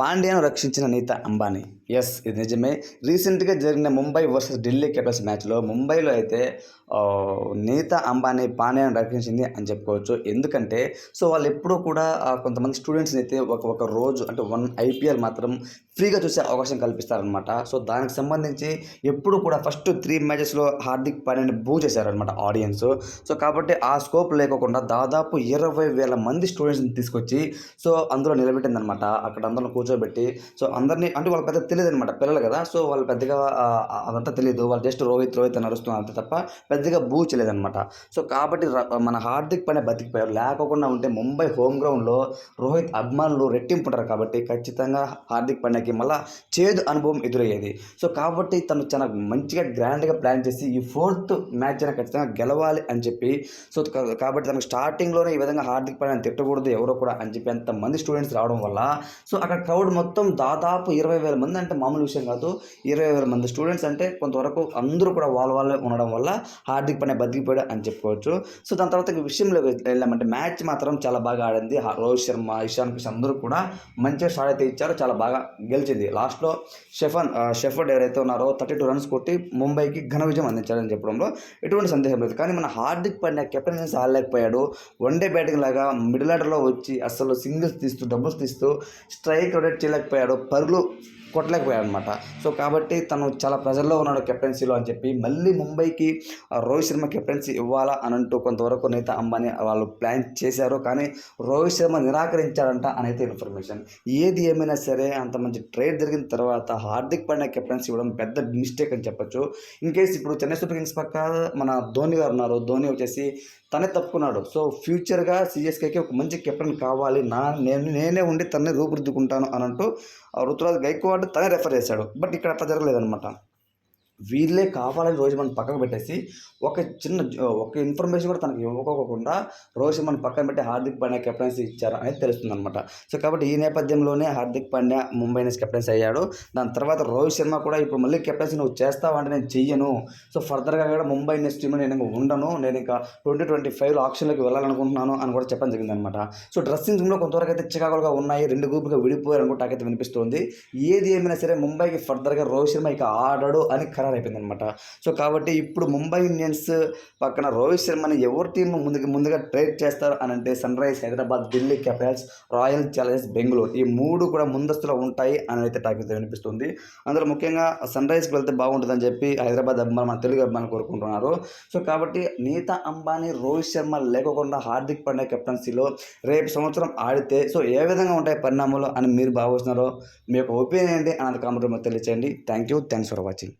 పాండ్యాను రక్షించిన నీతా అంబానీ. యెస్, ఇది నిజమే. రీసెంట్‌గా జరిగిన ముంబై వర్సెస్ ఢిల్లీ క్యాపిటల్స్ మ్యాచ్‌లో ముంబైలో అయితే నీతా అంబానీ పాండ్యాను రక్షించింది అని చెప్పుకోవచ్చు. ఎందుకంటే వాళ్ళెప్పుడూ కూడా కొంతమంది స్టూడెంట్స్‌ని అయితే ఒక రోజు అంటే 1 ఐపీఎల్ మాత్రం ఫ్రీగా చూసే అవకాశం కల్పిస్తారనమాట. దానికి సంబంధించి ఎప్పుడు కూడా ఫస్ట్ 3 మ్యాచెస్‌లో హార్దిక్ పాండ్యాని చేశారనమాట ఆడియన్స్. కాబట్టి ఆ స్కోప్ లేకోకుండా దాదాపు 20,000 మంది స్టూడెంట్స్‌ని తీసుకొచ్చి అందులో నిలబెట్టిందనమాట. అక్కడ అందరిని కూర్చోబెట్టి అందరిని అంటే వాళ్ళకి పెద్దగా తెలీదనమాట. పిల్లలు కదా! వాళ్ళు పెద్దగా అదంతా తెలీదు. వాళ్ళు జస్ట్ రోహిత్ అని అరుస్తున్నారు అంతే తప్ప పెద్దగా చేయలేదనమాట. కాబట్టి మన హార్దిక్ పాండ్యా బతికిపోయారు. లేకోకుండా ఉంటే ముంబై హోమ్ గ్రౌండ్‌లో రోహిత్ అభిమానులు రెట్టింపు ఉంటారు కాబట్టి ఖచ్చితంగా హార్దిక్ పాండ్యాకి మళ్ళా చేదు అనుభవం ఎదురయ్యేది. కాబట్టి తను చాలా మంచిగా గ్రాండ్‌గా ప్లాన్ చేసి ఈ 4th మ్యాచ్ అయినా ఖచ్చితంగా గెలవాలి అని చెప్పి కాబట్టి తనకు స్టార్టింగ్‌లోనే ఈ విధంగా హార్దిక్ పాండ్యాని తిట్టకూడదు ఎవరో కూడా అని చెప్పి అంతమంది స్టూడెంట్స్ రావడం వల్ల అక్కడ క్రౌడ్ మొత్తం దాదాపు 20,000 మంది అంటే మామూలు విషయం కాదు. 20,000 మంది స్టూడెంట్స్ అంటే కొంతవరకు అందరూ కూడా వాళ్ళే ఉండడం వల్ల హార్దిక్ పాండ్యా బతికిపోయాడు అని చెప్పుకోవచ్చు. దాని తర్వాత విషయంలోకి వెళ్ళామంటే మ్యాచ్ మాత్రం చాలా బాగా ఆడింది. రోహిత్ శర్మ, ఇషాన్ కిషన్ అందరూ కూడా మంచిగా షాట్ అయితే ఇచ్చారు. చాలా బాగా గెలిచింది. లాస్ట్‌లో షెఫర్డ్ ఎవరైతే ఉన్నారో 32 రన్స్ కొట్టి ముంబైకి ఘన విజయం అందించారని చెప్పడంలో ఎటువంటి సందేహం లేదు. కానీ మన హార్దిక్ పాండ్యా కెప్టెన్సీ ఆడలేకపోయాడు. వన్‌డే బ్యాటింగ్ లాగా మిడిల్ ఆర్డర్‌లో వచ్చి అసలు సింగిల్స్ తీస్తూ, డబుల్స్ తీస్తూ స్ట్రైక్ రొటేట్ చేయలేకపోయాడు. పరుగులు కొట్టలేకపోయాడు అనమాట. కాబట్టి తను చాలా ప్రెజర్‌లో ఉన్నాడు కెప్టెన్సీలో అని చెప్పి మళ్ళీ ముంబైకి రోహిత్ శర్మ కెప్టెన్సీ ఇవ్వాలా అని అంటూ కొంతవరకు నీతా అంబానీ వాళ్ళు ప్లాన్ చేశారు. కానీ రోహిత్ శర్మ నిరాకరించాడంట అనైతే ఇన్ఫర్మేషన్. ఏది ఏమైనా సరే అంత మంచి ట్రేడ్ జరిగిన తర్వాత హార్దిక్ పాండ్యా కెప్టెన్సీ ఇవ్వడం పెద్ద మిస్టేక్ అని చెప్పొచ్చు. ఇన్‌కేస్ ఇప్పుడు చెన్నై సూపర్ కింగ్స్ పక్క మన ధోని గారు ఉన్నారు. ధోని వచ్చేసి తనే తప్పుకున్నాడు. ఫ్యూచర్‌గా సీఎస్కేకి ఒక మంచి కెప్టెన్ కావాలి. నేనే ఉండి తనని రూపుదిద్దుకుంటాను అని అంటూ రుతురాజ్ గైక్వాడ్ తనే రెఫర్ చేశాడు. బట్ ఇక్కడ అట్లా జరగలేదనమాట. వీళ్ళే కావాలని రోహిత్ శర్మని పక్కకు పెట్టేసి ఒక ఇన్ఫర్మేషన్ కూడా తనకి ఇవ్వకోకుండా రోహిత్ శర్మని పక్కన పెట్టి హార్దిక్ పాండ్యా కెప్టెన్సీ ఇచ్చారు అనేది తెలుస్తుందన్నమాట. కాబట్టి ఈ నేపథ్యంలోనే హార్దిక్ పాండ్యా ముంబై ఇండియన్స్ కెప్టెన్సీ అయ్యాడు. దాని తర్వాత రోహిత్ శర్మ కూడా ఇప్పుడు మళ్ళీ కెప్టెన్సీ నువ్వు చేస్తావంటే నేను చెయ్యను. ఫర్దర్గా కూడా ముంబై ఇండియన్స్ టీంలో నేను ఉండను. నేను ఇంకా 2025లో ఆక్షన్లోకి వెళ్ళాలనుకుంటున్నాను అని కూడా చెప్పడం జరిగిందనమాట. డ్రెస్సింగ్ రూమ్లో కొంతవరకు అయితే చికాకులుగా ఉన్నాయి. 2 గ్రూపులుగా విడిపోయారు అనుకుంటే నాకైతే వినిపిస్తుంది. ఏది ఏమైనా సరే ముంబైకి ఫర్దర్గా రోహిత్ శర్మ ఇక ఆడడు అని అయిపోయిందనమాట. కాబట్టి ఇప్పుడు ముంబై ఇండియన్స్ పక్కన రోహిత్ శర్మని ఎవరి టీం ముందుగా ట్రేడ్ చేస్తారు అని అంటే Sunrise Hyderabad, Delhi Capitals, Royal Challengers Bengaluru ఈ 3 కూడా ముందస్తులో ఉంటాయి అని అయితే టాక్ అయితే వినిపిస్తుంది. అందులో ముఖ్యంగా సన్ రైజ్కి వెళ్తే బాగుంటుందని చెప్పి హైదరాబాద్ అభిమానులు, మన తెలుగు అభిమానులు కోరుకుంటున్నారు. కాబట్టి నీతా అంబానీ, రోహిత్ శర్మ లేకుండా హార్దిక్ పాండ్యా కెప్టెన్సీలో రేపు సంవత్సరం ఆడితే ఏ విధంగా ఉంటాయి పరిణామాలు అని మీరు భావిస్తున్నారో మీ యొక్క ఒపీనియన్ ఏంటి అన్నది కామెంట్ రూమ్లో తెలియచేయండి. Thanks for watching.